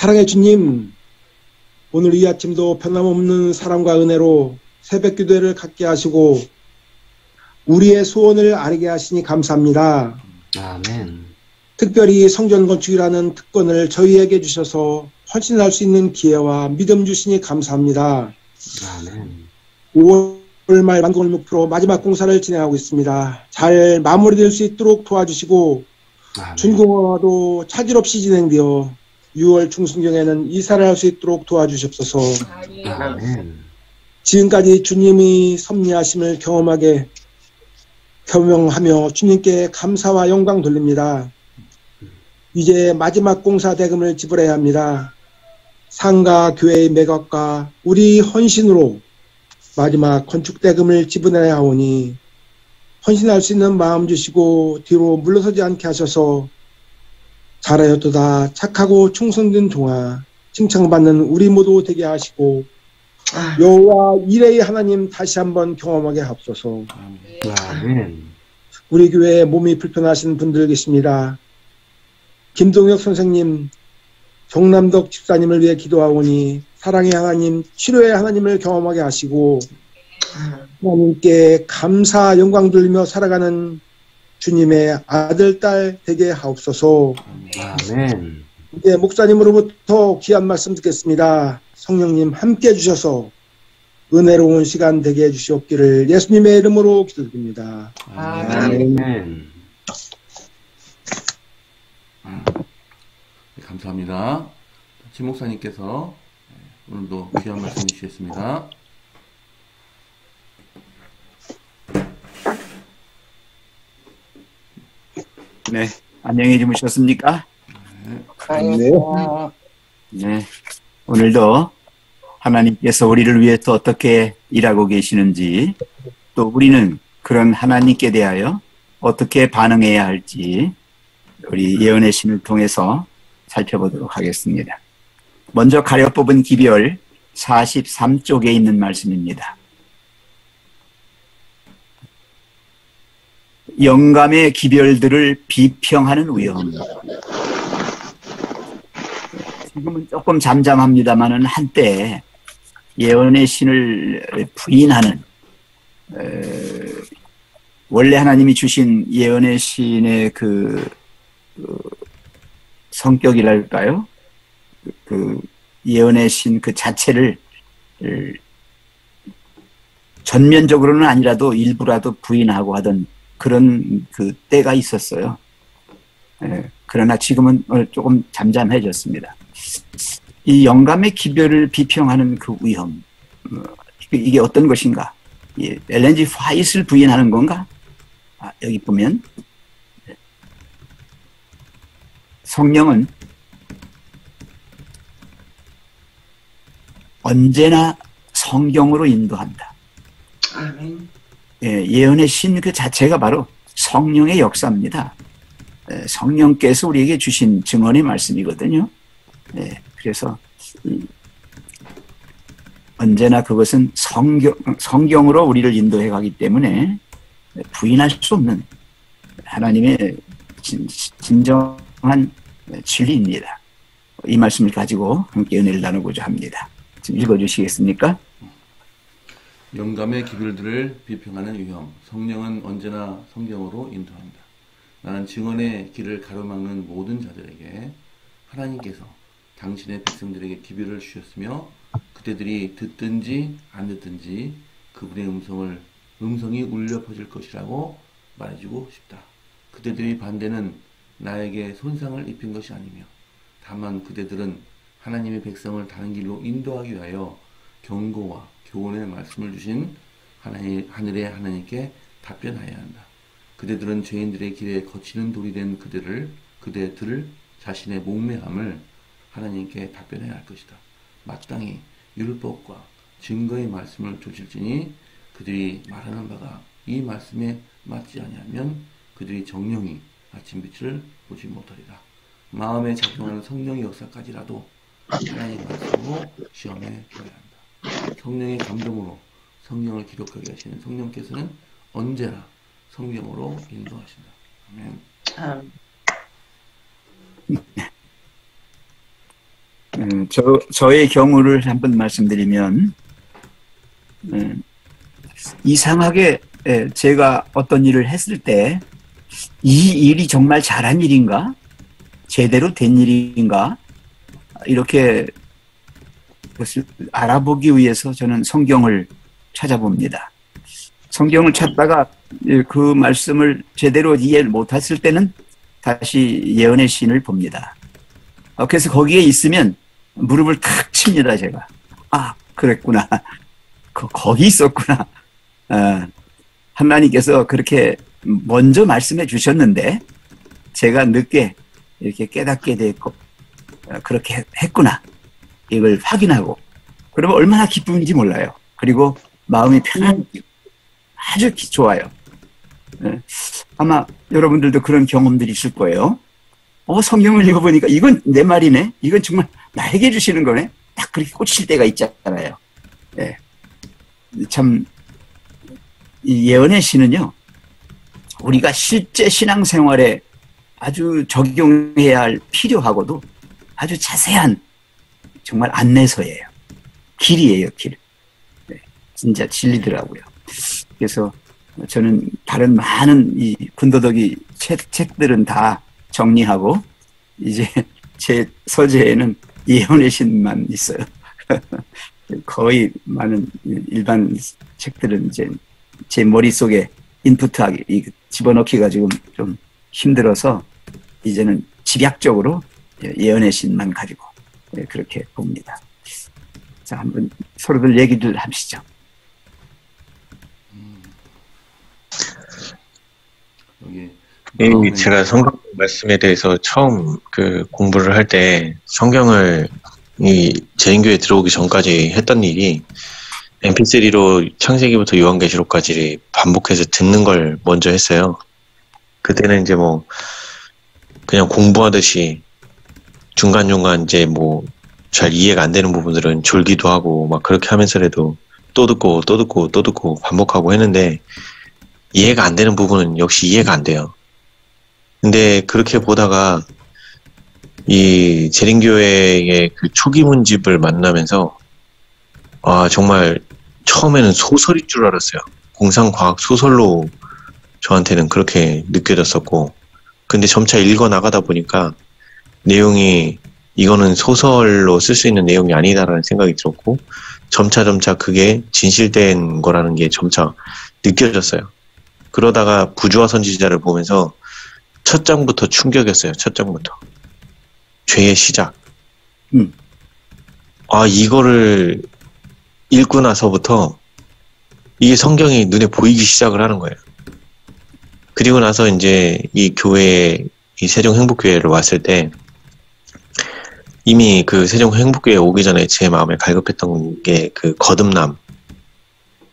사랑의 주님, 오늘 이 아침도 변함없는 사랑과 은혜로 새벽 기도회를 갖게 하시고 우리의 소원을 아뢰게 하시니 감사합니다. 아멘. 특별히 성전 건축이라는 특권을 저희에게 주셔서 헌신할 수 있는 기회와 믿음 주시니 감사합니다. 아멘. 5월 말 완공을 목표로 마지막 공사를 진행하고 있습니다. 잘 마무리될 수 있도록 도와주시고 아멘. 준공화도 차질 없이 진행되어 6월 중순경에는 이사를 할 수 있도록 도와주시옵소서. 아멘. 지금까지 주님이 섭리하심을 경험하게 겸용하며 주님께 감사와 영광 돌립니다. 이제 마지막 공사 대금을 지불해야 합니다. 상가 교회의 매각과 우리 헌신으로 마지막 건축 대금을 지불해야 하오니 헌신할 수 있는 마음 주시고 뒤로 물러서지 않게 하셔서 잘하였도다 착하고 충성된 종아 칭찬받는 우리 모두 되게 하시고 여호와 이레의 하나님 다시 한번 경험하게 하옵소서. 아멘. 우리 교회에 몸이 불편하신 분들 계십니다. 김동혁 선생님, 정남덕 집사님을 위해 기도하오니 사랑의 하나님, 치료의 하나님을 경험하게 하시고 하나님께 감사 영광 돌리며 살아가는 주님의 아들, 딸 되게 하옵소서. 아멘. 이제 목사님으로부터 귀한 말씀 듣겠습니다. 성령님 함께 해주셔서 은혜로운 시간 되게 해주시옵기를 예수님의 이름으로 기도드립니다. 아멘. 감사합니다. 진 목사님께서 오늘도 귀한 말씀 주시겠습니다. 네, 안녕히 주무셨습니까? 네. 네, 오늘도 하나님께서 우리를 위해서 어떻게 일하고 계시는지, 또 우리는 그런 하나님께 대하여 어떻게 반응해야 할지 우리 예언의 신을 통해서 살펴보도록 하겠습니다. 먼저 가려 뽑은 기별 43쪽에 있는 말씀입니다. 영감의 기별들을 비평하는 위험. 지금은 조금 잠잠합니다마는 한때 예언의 신을 부인하는 원래 하나님이 주신 예언의 신의 그 성격이랄까요? 그 예언의 신 그 자체를 전면적으로는 아니라도 일부라도 부인하고 하던 그런 그 때가 있었어요. 그러나 지금은 조금 잠잠해졌습니다. 이 영감의 기별을 비평하는 그 위험, 이게 어떤 것인가? 엘렌 G. 화이트를 부인하는 건가? 여기 보면 성령은 언제나 성경으로 인도한다. 아멘. 예언의 신 그 자체가 바로 성령의 역사입니다. 성령께서 우리에게 주신 증언의 말씀이거든요. 그래서 언제나 그것은 성경으로 우리를 인도해 가기 때문에 부인할 수 없는 하나님의 진정한 진리입니다. 이 말씀을 가지고 함께 은혜를 나누고자 합니다. 지금 읽어주시겠습니까? 영감의 기별들을 비평하는 위험. 성령은 언제나 성경으로 인도한다. 나는 증언의 길을 가로막는 모든 자들에게 하나님께서 당신의 백성들에게 기별을 주셨으며 그대들이 듣든지 안 듣든지 그분의 음성이 울려 퍼질 것이라고 말해주고 싶다. 그대들의 반대는 나에게 손상을 입힌 것이 아니며 다만 그대들은 하나님의 백성을 다른 길로 인도하기 위하여 경고와 교훈의 말씀을 주신 하늘의 하나님께 답변하여야 한다. 그대들은 죄인들의 길에 거치는 돌이 된 그대들을 자신의 목매함을 하나님께 답변해야 할 것이다. 마땅히 율법과 증거의 말씀을 조질지니 그들이 말하는 바가 이 말씀에 맞지 아니하면 그들이 정령이 아침빛을 보지 못하리라. 마음에 작용하는 성령의 역사까지라도 하나님의 말씀으로 시험해 보아야 한다. 성령의 감동으로 성경을 기록하게 하시는 성령께서는 언제나 성경으로 인도하신다. 아멘. 저의 경우를 한번 말씀드리면, 이상하게 제가 어떤 일을 했을 때, 이 일이 정말 잘한 일인가? 제대로 된 일인가? 이렇게 그것을 알아보기 위해서 저는 성경을 찾아봅니다. 성경을 찾다가 그 말씀을 제대로 이해를 못했을 때는 다시 예언의 신을 봅니다. 그래서 거기에 있으면 무릎을 탁 칩니다, 제가. 아, 그랬구나. 거기 있었구나. 하나님께서 그렇게 먼저 말씀해 주셨는데 제가 늦게 이렇게 깨닫게 됐고 그렇게 했구나. 이걸 확인하고 그러면 얼마나 기쁜지 몰라요. 그리고 마음이 편안해지고 아주 좋아요. 아마 여러분들도 그런 경험들이 있을 거예요. 성경을 읽어보니까 이건 내 말이네. 이건 정말 나에게 주시는 거네. 딱 그렇게 꽂힐 때가 있잖아요. 네. 참, 이 예언의 신은요, 우리가 실제 신앙생활에 아주 적용해야 할 필요하고도 아주 자세한 정말 안내서예요. 길이에요, 길. 네, 진짜 진리더라고요. 그래서 저는 다른 많은 이 군더더기 책들은 다 정리하고 이제 제 서재에는 예언의 신만 있어요. 거의 많은 일반 책들은 이제 제 머릿속에 인풋하기, 집어넣기가 지금 좀 힘들어서 이제는 집약적으로 예언의 신만 가지고 그렇게 봅니다. 자, 한번 서로들 얘기를 하시죠. 제가 성경 말씀에 대해서 처음 공부를 할 때 성경을 재림교에 들어오기 전까지 했던 일이 MP3로 창세기부터 요한계시록까지 반복해서 듣는 걸 먼저 했어요. 그때는 이제 뭐 그냥 공부하듯이 중간중간 이제 뭐 잘 이해가 안 되는 부분들은 졸기도 하고 막 그렇게 하면서라도 또 듣고 또 듣고 또 듣고 반복하고 했는데 이해가 안 되는 부분은 역시 이해가 안 돼요. 근데 그렇게 보다가 이 재림교회의 그 초기 문집을 만나면서 정말 처음에는 소설일 줄 알았어요. 공상과학 소설로 저한테는 그렇게 느껴졌었고, 근데 점차 읽어 나가다 보니까 내용이 이거는 소설로 쓸 수 있는 내용이 아니다라는 생각이 들었고, 점차 그게 진실된 거라는 게 점차 느껴졌어요. 그러다가 부조화 선지자를 보면서 첫 장부터 충격이었어요. 첫 장부터. 죄의 시작. 이거를 읽고 나서부터 이게 성경이 눈에 보이기 시작을 하는 거예요. 그리고 나서 이제 이 교회에, 이 세종행복교회를 왔을 때 이미 그 세종행복교회에 오기 전에 제 마음에 갈급했던 게 그 거듭남.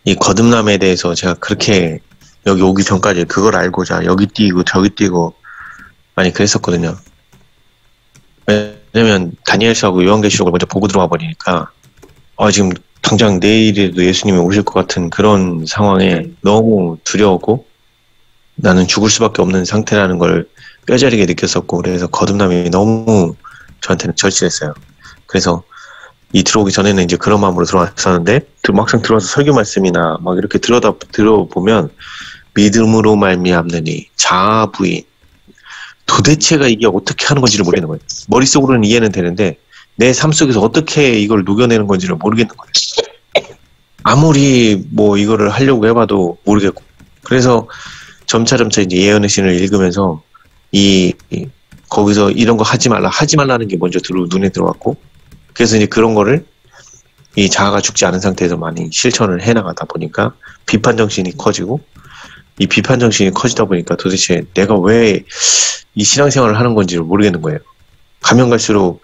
이 거듭남에 대해서 제가 그렇게 여기 오기 전까지 그걸 알고자 여기 뛰고 저기 뛰고 많이 그랬었거든요. 왜냐면 다니엘서하고 요한계시록을 먼저 보고 들어와 버리니까 지금 당장 내일에도 예수님이 오실 것 같은 그런 상황에 너무 두려웠고 나는 죽을 수밖에 없는 상태라는 걸 뼈저리게 느꼈었고, 그래서 거듭남이 너무 저한테는 절실했어요. 그래서 이 들어오기 전에는 이제 그런 마음으로 들어왔었는데 막상 들어와서 설교 말씀이나 막 이렇게 들어보면 믿음으로 말미암느니 자아부인, 도대체가 이게 어떻게 하는 건지를 모르겠는 거예요. 머릿속으로는 이해는 되는데 내 삶 속에서 어떻게 이걸 녹여내는 건지를 모르겠는 거예요. 아무리 뭐 이거를 하려고 해봐도 모르겠고, 그래서 점차 이제 예언의 신을 읽으면서 거기서 이런 거 하지 말라는 게 먼저 눈에 들어왔고, 그래서 이제 그런 거를 이 자아가 죽지 않은 상태에서 많이 실천을 해나가다 보니까 비판 정신이 커지고, 이 비판 정신이 커지다 보니까 도대체 내가 왜 이 신앙생활을 하는 건지를 모르겠는 거예요. 가면 갈수록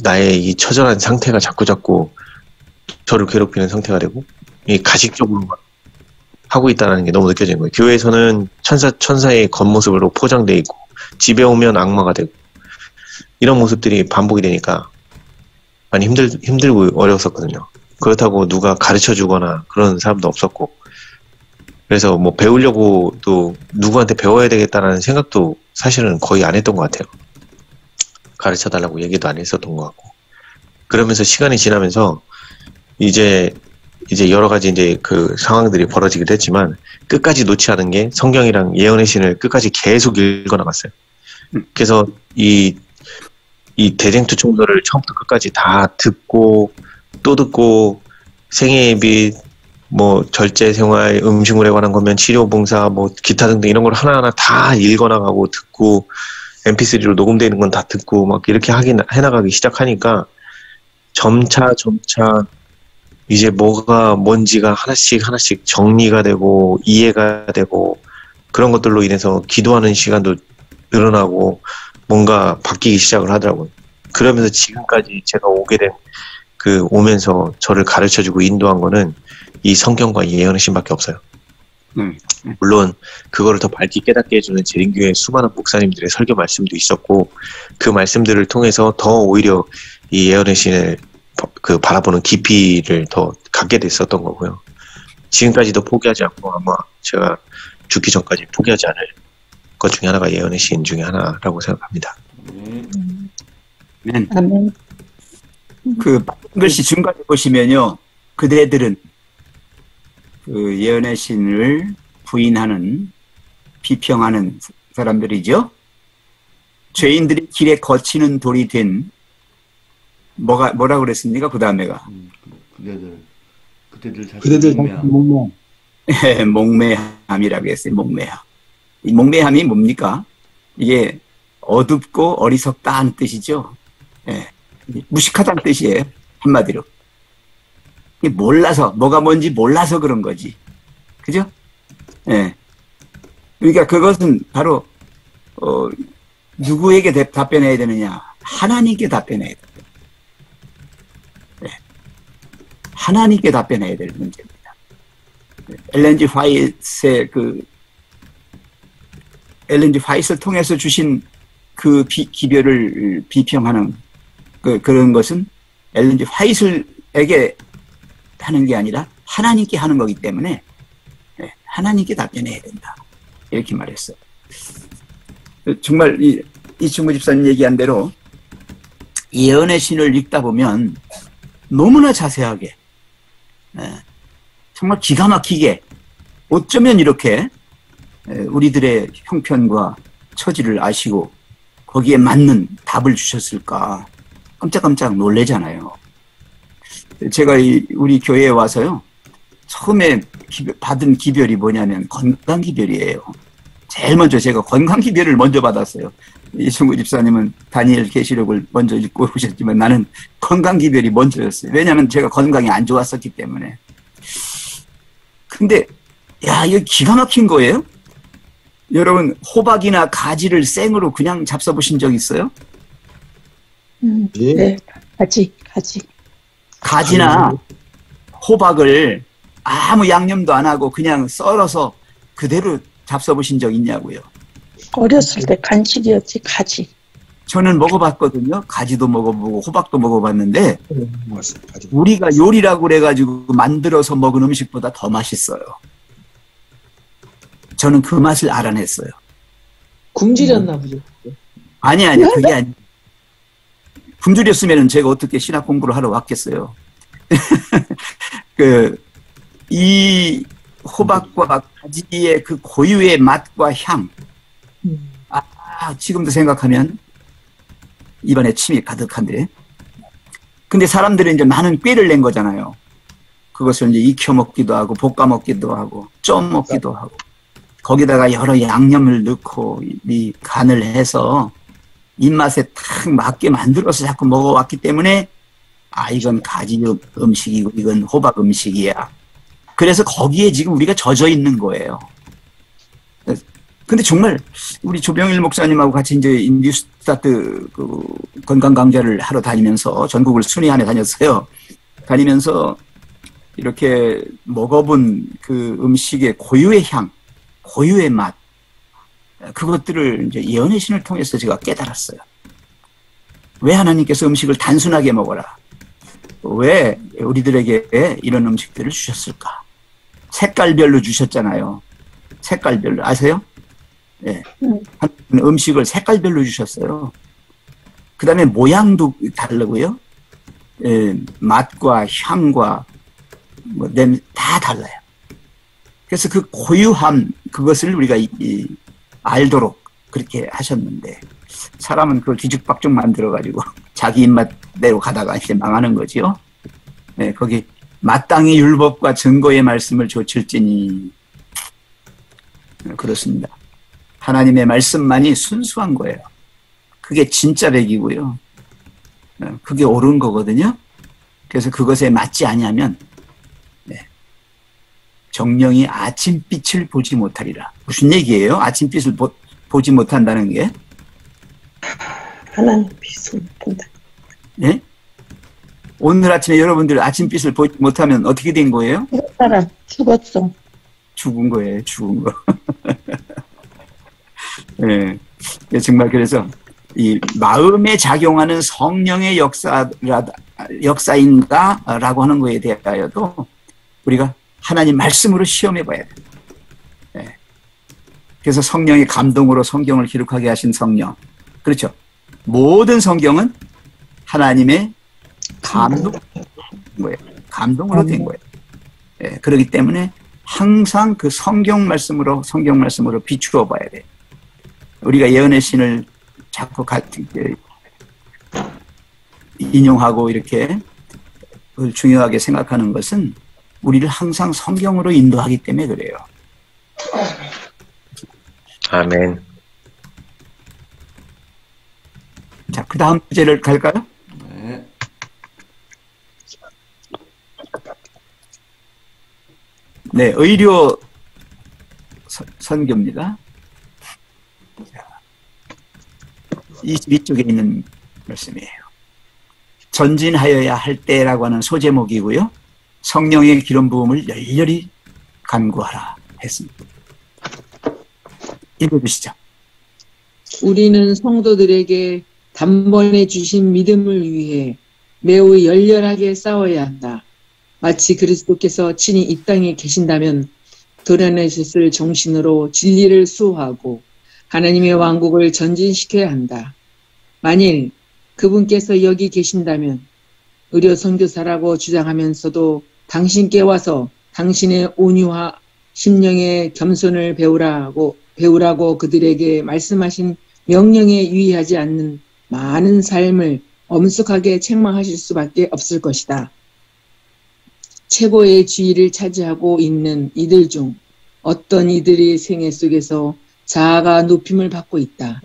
나의 이 처절한 상태가 자꾸 저를 괴롭히는 상태가 되고, 이 가식적으로 하고 있다는 게 너무 느껴지는 거예요. 교회에서는 천사의 겉모습으로 포장되어 있고, 집에 오면 악마가 되고, 이런 모습들이 반복이 되니까 많이 힘들고 어려웠었거든요. 그렇다고 누가 가르쳐 주거나 그런 사람도 없었고, 그래서 뭐 배우려고 또 누구한테 배워야 되겠다는 생각도 사실은 거의 안 했던 것 같아요. 가르쳐 달라고 얘기도 안 했었던 것 같고. 그러면서 시간이 지나면서 이제 여러 가지 이제 그 상황들이 벌어지기도 했지만 끝까지 놓지 않은 게 성경이랑 예언의 신을 끝까지 계속 읽어나갔어요. 그래서 이 대쟁투 총서를 처음부터 끝까지 다 듣고 또 듣고 생애예비 뭐 절제 생활 음식물에 관한 거면 치료봉사 뭐 기타 등등 이런 걸 하나하나 다 읽어나가고 듣고 mp3로 녹음되어 있는 건 다 듣고 막 이렇게 해나가기 시작하니까 점차 이제 뭐가 뭔지가 하나씩 정리가 되고 이해가 되고 그런 것들로 인해서 기도하는 시간도 늘어나고 뭔가 바뀌기 시작을 하더라고요. 그러면서 지금까지 제가 오면서 저를 가르쳐주고 인도한 거는 이 성경과 예언의 신밖에 없어요. 물론 그거를 더 밝게 깨닫게 해주는 재림교회 수많은 목사님들의 설교 말씀도 있었고 그 말씀들을 통해서 더 오히려 이 예언의 신을 바라보는 깊이를 더 갖게 됐었던 거고요. 지금까지도 포기하지 않고 아마 제가 죽기 전까지 포기하지 않을 것 중에 하나가 예언의 신 중에 하나라고 생각합니다. 아멘. 그 글씨 중간에 보시면요, 그대들은 그 예언의 신을 부인하는, 비평하는 사람들이죠. 죄인들이 길에 거치는 돌이 된 뭐라 그랬습니까? 그 다음에가 그대들 목매. 목매함이라고 했어요. 목매함. 이 목매함이 뭡니까? 이게 어둡고 어리석다는 뜻이죠. 예. 무식하다는 뜻이에요. 한마디로. 몰라서, 뭐가 뭔지 몰라서 그런 거지. 그죠? 예. 그러니까 그것은 바로, 누구에게 답변해야 되느냐? 하나님께 답변해야 돼. 예. 하나님께 답변해야 될 문제입니다. 엘렌지 화이트를 통해서 주신 그 기별을 비평하는 그런 것은 엘렌지 화이트에게 하는 게 아니라 하나님께 하는 거기 때문에 하나님께 답변해야 된다. 이렇게 말했어요. 정말 이충구 집사님 얘기한 대로 예언의 신을 읽다 보면 너무나 자세하게 정말 기가 막히게 어쩌면 이렇게 우리들의 형편과 처지를 아시고 거기에 맞는 답을 주셨을까 깜짝깜짝 놀래잖아요. 제가 우리 교회에 와서요, 처음에 받은 기별이 뭐냐면 건강기별이에요. 제일 먼저 제가 건강기별을 먼저 받았어요. 이충구 집사님은 다니엘 계시록을 먼저 읽고 오셨지만 나는 건강기별이 먼저였어요. 왜냐하면 제가 건강이 안 좋았었기 때문에. 근데 이거 기가 막힌 거예요. 여러분, 호박이나 가지를 생으로 그냥 잡숴보신 적 있어요? 네, 가지. 가지나 호박을 아무 양념도 안 하고 그냥 썰어서 그대로 잡숴보신 적 있냐고요? 어렸을 때 간식이었지, 가지. 저는 먹어봤거든요. 가지도 먹어보고 호박도 먹어봤는데 우리가 요리라고 그래가지고 만들어서 먹은 음식보다 더 맛있어요. 저는 그 맛을 알아냈어요. 굶주렸나 보죠. 아니, 그게 아니. 굶주렸으면 제가 어떻게 신학 공부를 하러 왔겠어요. 이 호박과 가지의 그 고유의 맛과 향. 지금도 생각하면 입안에 침이 가득한데. 근데 사람들은 이제 많은 꾀를 낸 거잖아요. 그것을 이제 익혀 먹기도 하고, 볶아 먹기도 하고, 쪄 먹기도 하고. 거기다가 여러 양념을 넣고, 이 간을 해서 입맛에 딱 맞게 만들어서 자꾸 먹어왔기 때문에, 이건 가지 음식이고, 이건 호박 음식이야. 그래서 거기에 지금 우리가 젖어 있는 거예요. 근데 정말 우리 조병일 목사님하고 같이 이제 뉴스타트 건강 강좌를 하러 다니면서 전국을 순회하며 다녔어요. 다니면서 이렇게 먹어본 그 음식의 고유의 향, 고유의 맛, 그것들을 이제 예언의 신을 통해서 제가 깨달았어요. 왜 하나님께서 음식을 단순하게 먹어라? 왜 우리들에게 이런 음식들을 주셨을까? 색깔별로 주셨잖아요. 색깔별로. 아세요? 예. 음식을 색깔별로 주셨어요. 그 다음에 모양도 다르고요. 맛과 향과 뭐 다 달라요. 그래서 그 고유함 그것을 우리가 알도록 그렇게 하셨는데 사람은 그걸 뒤죽박죽 만들어가지고 자기 입맛대로 가다가 이제 망하는 거지요. 네, 거기 마땅히 율법과 증거의 말씀을 조칠지니 그렇습니다. 하나님의 말씀만이 순수한 거예요. 그게 진짜 백이고요. 그게 옳은 거거든요. 그래서 그것에 맞지 아니하면 정령이 아침빛을 보지 못하리라. 무슨 얘기예요? 아침빛을 보지 못한다는 게? 하나님 빛을 본다. 예? 오늘 아침에 여러분들 아침빛을 보지 못하면 어떻게 된 거예요? 그 사람 죽었어. 죽은 거예요. 죽은 거. 예. 정말 그래서 이 마음에 작용하는 성령의 역사인가라고 하는 거에 대하여도 우리가 하나님 말씀으로 시험해 봐야 돼요. 예. 그래서 성령의 감동으로 성경을 기록하게 하신 성령. 그렇죠. 모든 성경은 하나님의 감동으로 된 거예요. 예. 그렇기 때문에 항상 그 성경 말씀으로 비추어 봐야 돼요. 우리가 예언의 신을 자꾸 인용하고 이렇게 그걸 중요하게 생각하는 것은 우리를 항상 성경으로 인도하기 때문에 그래요. 아멘. 자, 그 다음 주제를 갈까요? 네. 네, 의료 선교입니다. 22쪽에 있는 말씀이에요. 전진하여야 할 때라고 하는 소제목이고요. 성령의 기름 부음을 열렬히 간구하라 했습니다. 읽어주시죠. 우리는 성도들에게 단번에 주신 믿음을 위해 매우 열렬하게 싸워야 한다. 마치 그리스도께서 친히 이 땅에 계신다면 드러내셨을 정신으로 진리를 수호하고 하나님의 왕국을 전진시켜야 한다. 만일 그분께서 여기 계신다면 의료 선교사라고 주장하면서도 당신께 와서 당신의 온유와 심령의 겸손을 배우라고 그들에게 말씀하신 명령에 유의하지 않는 많은 삶을 엄숙하게 책망하실 수밖에 없을 것이다. 최고의 지위를 차지하고 있는 이들 중 어떤 이들이 생애 속에서 자아가 높임을 받고 있다.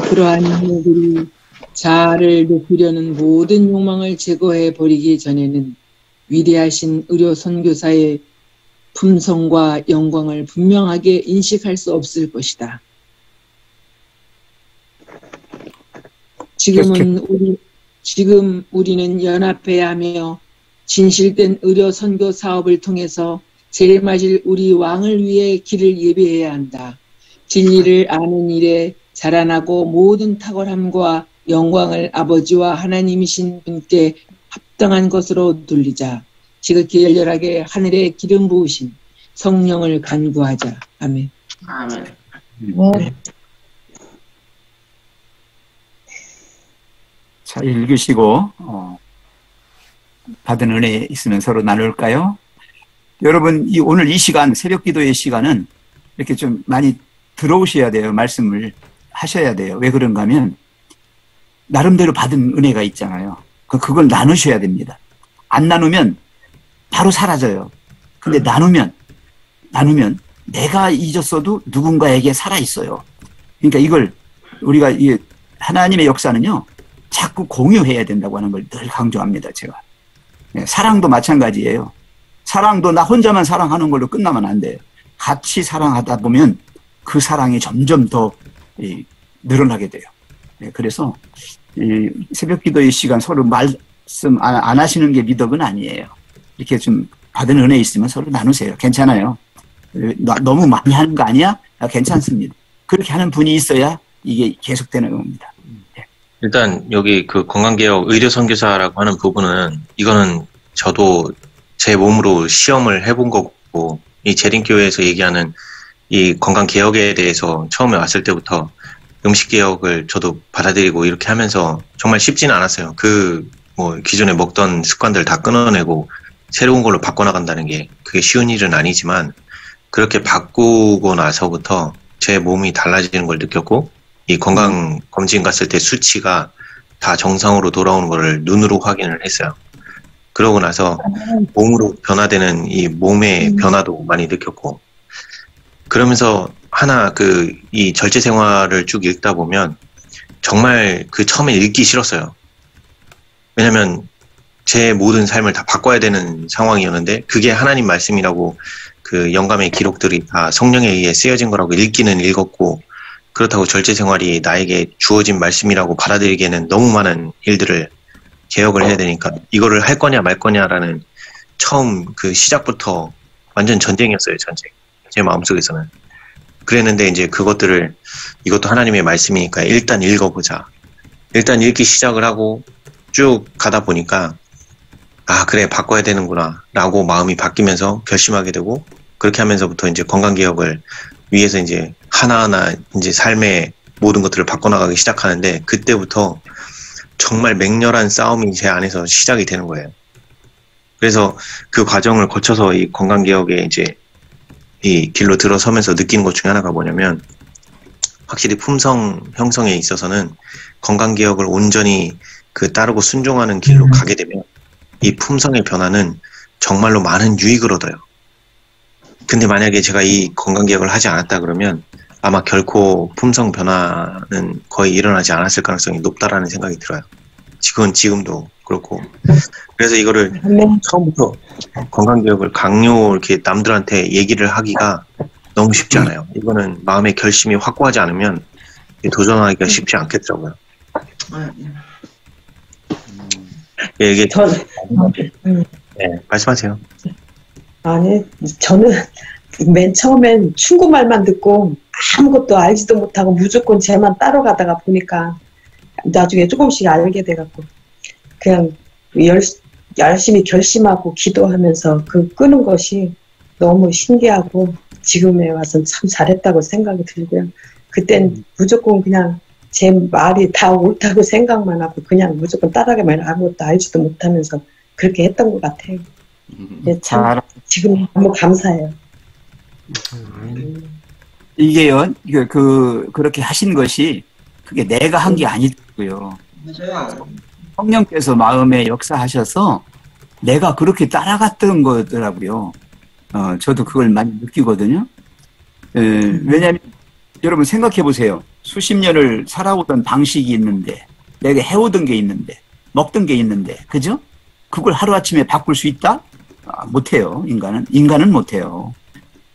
그러한 이들이 자아를 높이려는 모든 욕망을 제거해 버리기 전에는 위대하신 의료 선교사의 품성과 영광을 분명하게 인식할 수 없을 것이다. 지금 우리는 연합해야 하며 진실된 의료 선교 사업을 통해서 재림하실 우리 왕을 위해 길을 예비해야 한다. 진리를 아는 일에 자라나고 모든 탁월함과 영광을 아버지와 하나님이신 분께 합당한 것으로 돌리자. 지극히 열렬하게 하늘에 기름 부으신 성령을 간구하자. 아멘. 아멘. 네. 자, 읽으시고 받은 은혜 있으면 서로 나눌까요? 여러분, 오늘 이 시간, 새벽 기도의 시간은 이렇게 좀 많이 들어오셔야 돼요. 말씀을 하셔야 돼요. 왜 그런가 하면 나름대로 받은 은혜가 있잖아요. 그걸 나누셔야 됩니다. 안 나누면 바로 사라져요. 근데 나누면 내가 잊었어도 누군가에게 살아있어요. 그러니까 이걸 우리가 하나님의 역사는요, 자꾸 공유해야 된다고 하는 걸 늘 강조합니다, 제가. 네, 사랑도 마찬가지예요. 사랑도 나 혼자만 사랑하는 걸로 끝나면 안 돼요. 같이 사랑하다 보면 그 사랑이 점점 더 늘어나게 돼요. 네, 그래서 새벽 기도의 시간 서로 말씀 안 하시는 게 미덕은 아니에요. 이렇게 좀 받은 은혜 있으면 서로 나누세요. 괜찮아요. 너무 많이 하는 거 아니야? 괜찮습니다. 그렇게 하는 분이 있어야 이게 계속되는 겁니다. 네. 일단 여기 그 건강개혁 의료선교사라고 하는 부분은 이거는 저도 제 몸으로 시험을 해본 거고, 이 재림교회에서 얘기하는 이 건강개혁에 대해서 처음에 왔을 때부터 음식개혁을 저도 받아들이고 이렇게 하면서 정말 쉽지는 않았어요. 그 뭐 기존에 먹던 습관들 다 끊어내고 새로운 걸로 바꿔나간다는 게 그게 쉬운 일은 아니지만 그렇게 바꾸고 나서부터 제 몸이 달라지는 걸 느꼈고 이 건강검진 갔을 때 수치가 다 정상으로 돌아오는 거를 눈으로 확인을 했어요. 그러고 나서 몸으로 변화되는 이 몸의 변화도 많이 느꼈고 그러면서 하나 이 절제 생활을 쭉 읽다 보면 정말 처음에 읽기 싫었어요. 왜냐면 제 모든 삶을 다 바꿔야 되는 상황이었는데 그게 하나님 말씀이라고 그 영감의 기록들이 다 성령에 의해 쓰여진 거라고 읽기는 읽었고 그렇다고 절제 생활이 나에게 주어진 말씀이라고 받아들이기에는 너무 많은 일들을 개혁을 해야 되니까 이거를 할 거냐 말 거냐라는 처음 그 시작부터 완전 전쟁이었어요. 전쟁. 제 마음속에서는. 그랬는데 이제 그것들을 이것도 하나님의 말씀이니까 일단 읽어보자. 일단 읽기 시작을 하고 쭉 가다 보니까 아 그래 바꿔야 되는구나 라고 마음이 바뀌면서 결심하게 되고 그렇게 하면서부터 이제 건강개혁을 위해서 이제 하나하나 이제 삶의 모든 것들을 바꿔나가기 시작하는데 그때부터 정말 맹렬한 싸움이 제 안에서 시작이 되는 거예요. 그래서 그 과정을 거쳐서 이 건강개혁에 이제 이 길로 들어서면서 느끼는 것 중에 하나가 뭐냐면 확실히 품성 형성에 있어서는 건강개혁을 온전히 따르고 순종하는 길로 가게 되면 이 품성의 변화는 정말로 많은 유익을 얻어요. 근데 만약에 제가 이 건강개혁을 하지 않았다 그러면 아마 결코 품성 변화는 거의 일어나지 않았을 가능성이 높다라는 생각이 들어요. 지금도 그렇고. 그래서 이거를 처음부터 건강개혁을 강요 이렇게 남들한테 얘기를 하기가 너무 쉽지 않아요. 이거는 마음의 결심이 확고하지 않으면 도전하기가 쉽지 않겠더라고요. 이게 네, 말씀하세요. 아니, 저는 맨 처음엔 중국말만 듣고 아무것도 알지도 못하고 무조건 쟤만 따라가다가 보니까 나중에 조금씩 알게 돼갖고 그냥 열심히 결심하고 기도하면서 끄는 것이 너무 신기하고 지금에 와서는 참 잘했다고 생각이 들고요. 그땐 무조건 그냥 제 말이 다 옳다고 생각만 하고 그냥 무조건 따라가면 아무것도 알지도 못하면서 그렇게 했던 것 같아요. 참 지금 너무 감사해요. 이게요, 그렇게 하신 것이 그게 내가 한 게 아니고요. 맞아요. 성령께서 마음에 역사하셔서 내가 그렇게 따라갔던 거더라고요. 저도 그걸 많이 느끼거든요. 왜냐하면 여러분 생각해 보세요. 수십 년을 살아오던 방식이 있는데 내가 해오던 게 있는데 먹던 게 있는데 그죠? 그걸 하루아침에 바꿀 수 있다? 못해요. 인간은 못해요.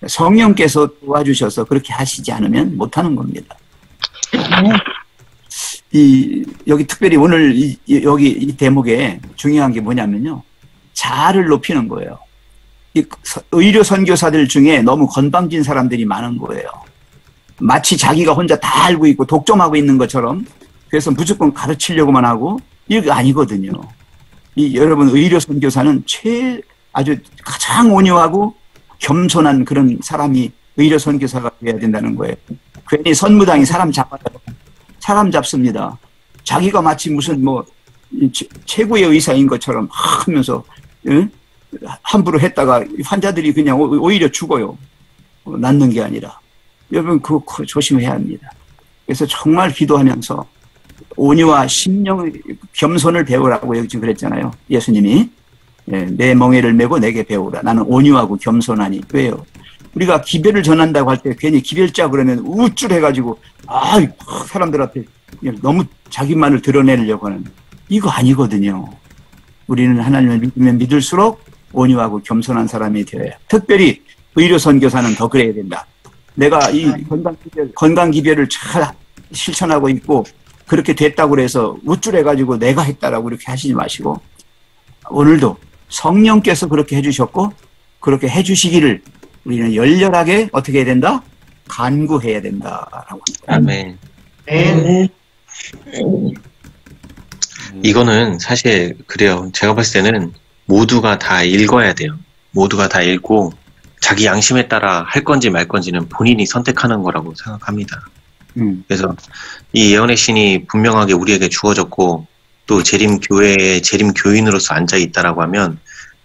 성령께서 도와주셔서 그렇게 하시지 않으면 못하는 겁니다. 여기 특별히 오늘 여기 이 대목에 중요한 게 뭐냐면요. 자아를 높이는 거예요. 의료 선교사들 중에 너무 건방진 사람들이 많은 거예요. 마치 자기가 혼자 다 알고 있고 독점하고 있는 것처럼 그래서 무조건 가르치려고만 하고 이거 아니거든요. 여러분 의료 선교사는 아주 가장 온유하고 겸손한 그런 사람이 의료 선교사가 되어야 된다는 거예요. 괜히 선무당이 사람 잡습니다. 자기가 마치 무슨 최고의 의사인 것처럼 하면서 함부로 했다가 환자들이 그냥 오히려 죽어요. 낫는 게 아니라. 여러분 그거 조심해야 합니다. 그래서 정말 기도하면서 온유와 심령의 겸손을 배우라고 여기 지금 그랬잖아요. 예수님이 내 멍에를 메고 내게 배우라. 나는 온유하고 겸손하니. 왜요? 우리가 기별을 전한다고 할 때 괜히 기별자 그러면 우쭐해가지고 사람들 앞에 너무 자기만을 드러내려고 하는 이거 아니거든요. 우리는 하나님을 믿으면 믿을수록 온유하고 겸손한 사람이 되어야 해요. 특별히 의료 선교사는 더 그래야 된다. 내가 이 건강 기별을 잘 실천하고 있고 그렇게 됐다고 해서 우쭐해가지고 내가 했다라고 이렇게 하시지 마시고 오늘도 성령께서 그렇게 해주셨고 그렇게 해주시기를 우리는 열렬하게 어떻게 해야 된다? 간구해야 된다라고 합니다. 아멘. 이거는 사실 그래요. 제가 봤을 때는 모두가 다 읽어야 돼요. 모두가 다 읽고 자기 양심에 따라 할 건지 말 건지는 본인이 선택하는 거라고 생각합니다. 그래서 이 예언의 신이 분명하게 우리에게 주어졌고 또 재림교회의 재림교인으로서 앉아 있다라고 하면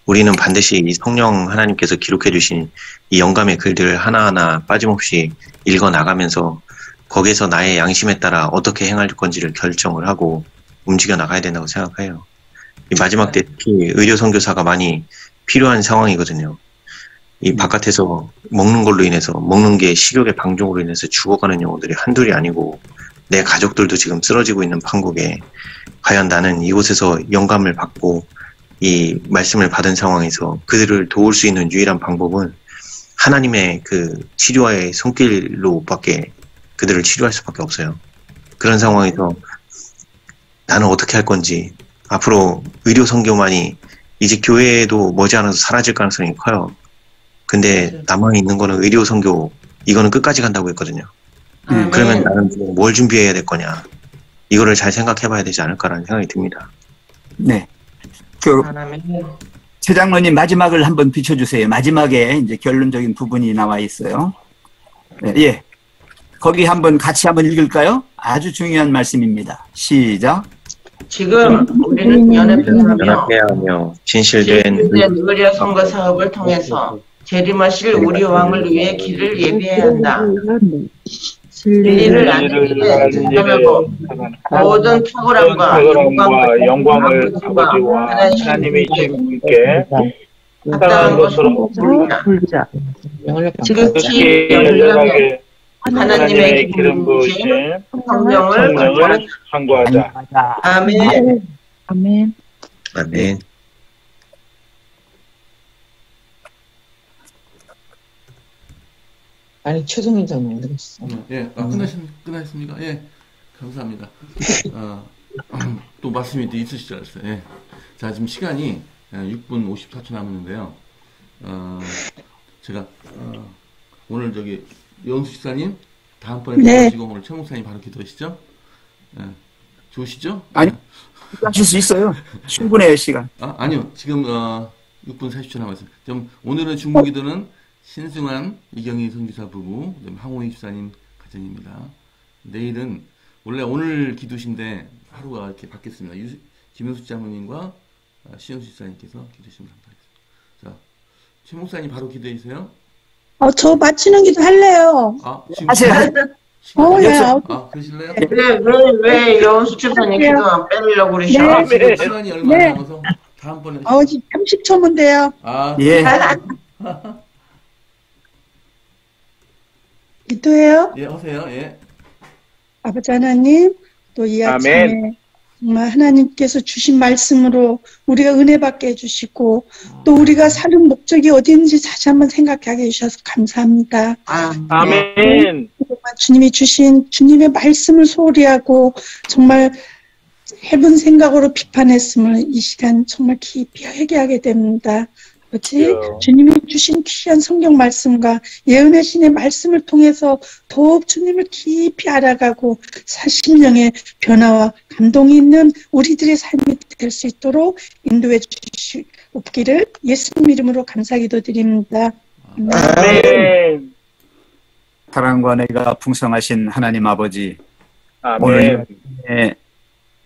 우리는 반드시 이 성령 하나님께서 기록해 주신 이 영감의 글들을 하나하나 빠짐없이 읽어 나가면서 거기에서 나의 양심에 따라 어떻게 행할 건지를 결정을 하고 움직여 나가야 된다고 생각해요. 이 마지막 때 특히 의료 선교사가 많이 필요한 상황이거든요. 이 바깥에서 먹는 걸로 인해서, 먹는 게 식욕의 방종으로 인해서 죽어가는 영혼들이 한둘이 아니고 내 가족들도 지금 쓰러지고 있는 판국에 과연 나는 이곳에서 영감을 받고 이 말씀을 받은 상황에서 그들을 도울 수 있는 유일한 방법은 하나님의 그 치료와의 손길로밖에 그들을 치료할 수밖에 없어요. 그런 상황에서 나는 어떻게 할 건지, 앞으로 의료 선교만이 이제 교회에도 머지않아서 사라질 가능성이 커요. 근데 남아있는 거는 의료 선교, 이거는 끝까지 간다고 했거든요. 그러면 나는 뭘 준비해야 될 거냐, 이거를 잘 생각해 봐야 되지 않을까라는 생각이 듭니다. 네. 최 장로님 마지막을 한번 비춰주세요. 마지막에 이제 결론적인 부분이 나와 있어요. 네, 예. 거기 같이 한번 읽을까요? 아주 중요한 말씀입니다. 시작. 지금 우리는 연합회하며 진실된 의료 선거 사업을 통해서 재림하실 우리 왕을 위해 길을 예비해야 한다. 진리를 아는 일에 전념하고 모든 탁월함과 영광을 아버지와 하나님의 이름께 합당한 것으로 부르자. 지극히 열렬하게 하나님의 기름 부으신 성령을 간구하자. 아멘. 아멘. 아멘. 아니, 최종인 장로 어디 갔어? 예, 끝나셨습니까? 예, 감사합니다. 또 말씀이 또 있으실 줄 알았어요. 예. 자, 지금 시간이 6분 54초 남았는데요. 제가, 오늘 영수 집사님, 다음번에 기도하시고 오늘 최 목사님 바로 기도하시죠? 예. 좋으시죠? 아니, 하실 수 있어요. 충분해요, 시간. 아니요. 지금, 6분 40초 남았어요. 오늘은 중보 기도는 신승환, 이경희 선교사 부부, 그다음에 황호희 집사님 가정입니다. 내일은 오늘 기도신데 하루가 이렇게 바뀌었습니다. 김효수 장모님과 시영수 집사님께서 기도하시면 감사하겠습니다. 자, 최 목사님 바로 기도해 주세요. 저 마치는 기도 할래요. 지금 하세요. 그러실래요? 왜 여수 집사님 기도 안 빼려고 그러셔? 지금 시간이 얼마 안 남아서 다음번에. 30초면 돼요. 예. 기도해요. 예, 하세요. 예. 아버지 하나님, 또 이 아침에 정말 하나님께서 주신 말씀으로 우리가 은혜 받게 해주시고 또 우리가 사는 목적이 어디인지 다시 한번 생각하게 해주셔서 감사합니다. 아멘. 정말 주님이 주신 주님의 말씀을 소홀히 하고 정말 해본 생각으로 비판했음을 이 시간 정말 깊이 회개하게 됩니다. 아버지, 주님이 주신 귀한 성경 말씀과 예언의 신의 말씀을 통해서 더욱 주님을 깊이 알아가고 심령의 변화와 감동이 있는 우리들의 삶이 될 수 있도록 인도해 주시옵기를 예수님 이름으로 감사 기도드립니다. 아멘. 사랑과 은혜가 풍성하신 하나님 아버지, 아멘. 오늘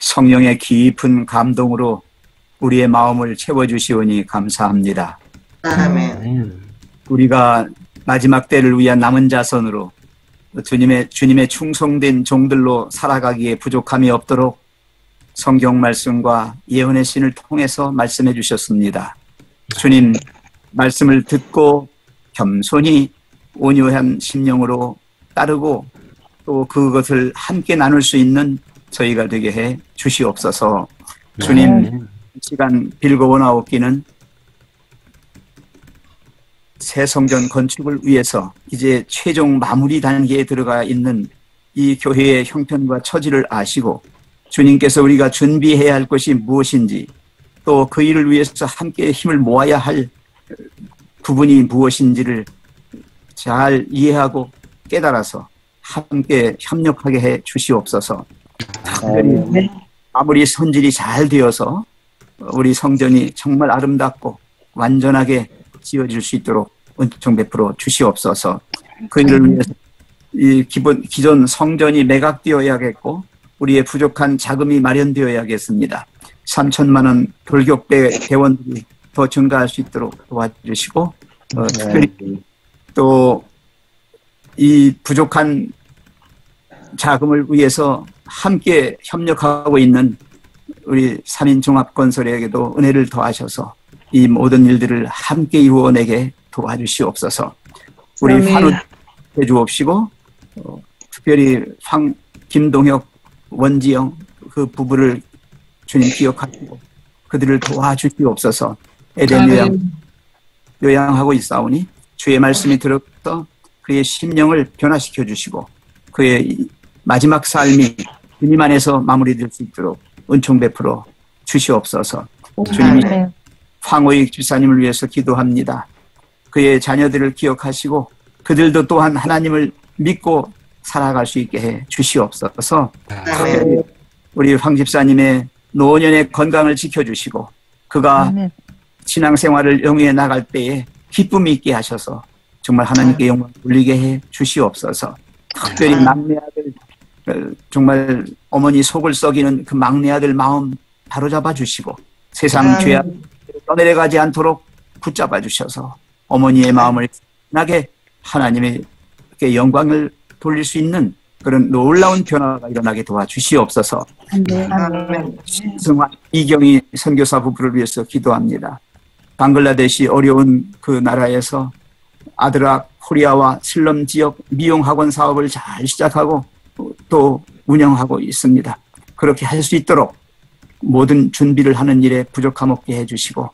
성령의 깊은 감동으로 우리의 마음을 채워주시오니 감사합니다. 아멘. 우리가 마지막 때를 위한 남은 자손으로 주님의 충성된 종들로 살아가기에 부족함이 없도록 성경 말씀과 예언의 신을 통해서 말씀해 주셨습니다. 주님 말씀을 듣고 겸손히 온유한 심령으로 따르고 또 그것을 함께 나눌 수 있는 저희가 되게 해 주시옵소서. 주님, 시간 빌거워나옵기는 새 성전 건축을 위해서 이제 최종 마무리 단계에 들어가 있는 이 교회의 형편과 처지를 아시고 주님께서 우리가 준비해야 할 것이 무엇인지 또 그 일을 위해서 함께 힘을 모아야 할 부분이 무엇인지를 잘 이해하고 깨달아서 함께 협력하게 해 주시옵소서. 특별히 마무리 손질이 잘 되어서 우리 성전이 정말 아름답고 완전하게 지어질 수 있도록 은총 베풀어 주시옵소서. 그 일을 위해서 이 기존 성전이 매각되어야겠고 우리의 부족한 자금이 마련되어야겠습니다. 3천만 원 돌격대 대원들이 더 증가할 수 있도록 도와주시고 특별히 또 이 부족한 자금을 위해서 함께 협력하고 있는 우리 3인 종합건설에게도 은혜를 더하셔서 이 모든 일들을 함께 이루어내게 도와주시옵소서. 우리 환우 해주옵시고 특별히 김동혁, 원지영 그 부부를 주님 기억하시고 그들을 도와주시옵소서. 에덴 요양하고 있사오니 주의 말씀이 들어서 그의 심령을 변화시켜 주시고 그의 마지막 삶이 주님 안에서 마무리될 수 있도록 은총 베풀어 주시옵소서. 주님이 황호익 집사님을 위해서 기도합니다. 그의 자녀들을 기억하시고 그들도 또한 하나님을 믿고 살아갈 수 있게 해 주시옵소서. 우리 황 집사님의 노년의 건강을 지켜주시고 그가 신앙생활을 영위해 나갈 때에 기쁨이 있게 하셔서 정말 하나님께 영광 돌리게 해 주시옵소서. 특별히 막내 아들 정말 어머니 속을 썩이는 그 막내 아들 마음 바로잡아 주시고 세상 죄악 떠내려가지 않도록 붙잡아 주셔서 어머니의 마음을 나게 하나님께 영광을 돌릴 수 있는 그런 놀라운 변화가 일어나게 도와주시옵소서. 신승환 이경희 선교사 부부를 위해서 기도합니다. 방글라데시 어려운 그 나라에서 아드락 코리아와 슬럼 지역 미용학원 사업을 잘 시작하고 또 운영하고 있습니다. 그렇게 할 수 있도록 모든 준비를 하는 일에 부족함 없게 해주시고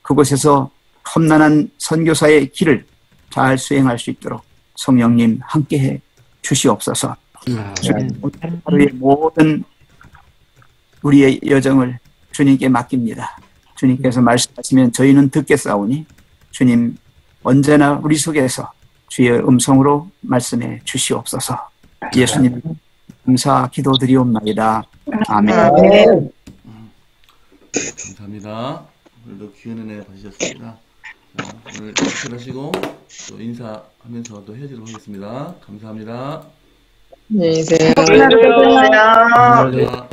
그곳에서 험난한 선교사의 길을 잘 수행할 수 있도록 성령님 함께해 주시옵소서. 하루의 모든 우리의 여정을 주님께 맡깁니다. 주님께서 말씀하시면 저희는 듣겠사오니 주님 언제나 우리 속에서 주의 음성으로 말씀해 주시옵소서. 예수님 감사 기도드리옵나이다. 아멘. 감사합니다. 오늘도 귀한 은혜 받으셨습니다. 자, 오늘 인사하시고 또 인사하면서 또 헤어지도록 하겠습니다. 감사합니다. 안녕히 계세요. 안녕히 계세요. 감사합니다.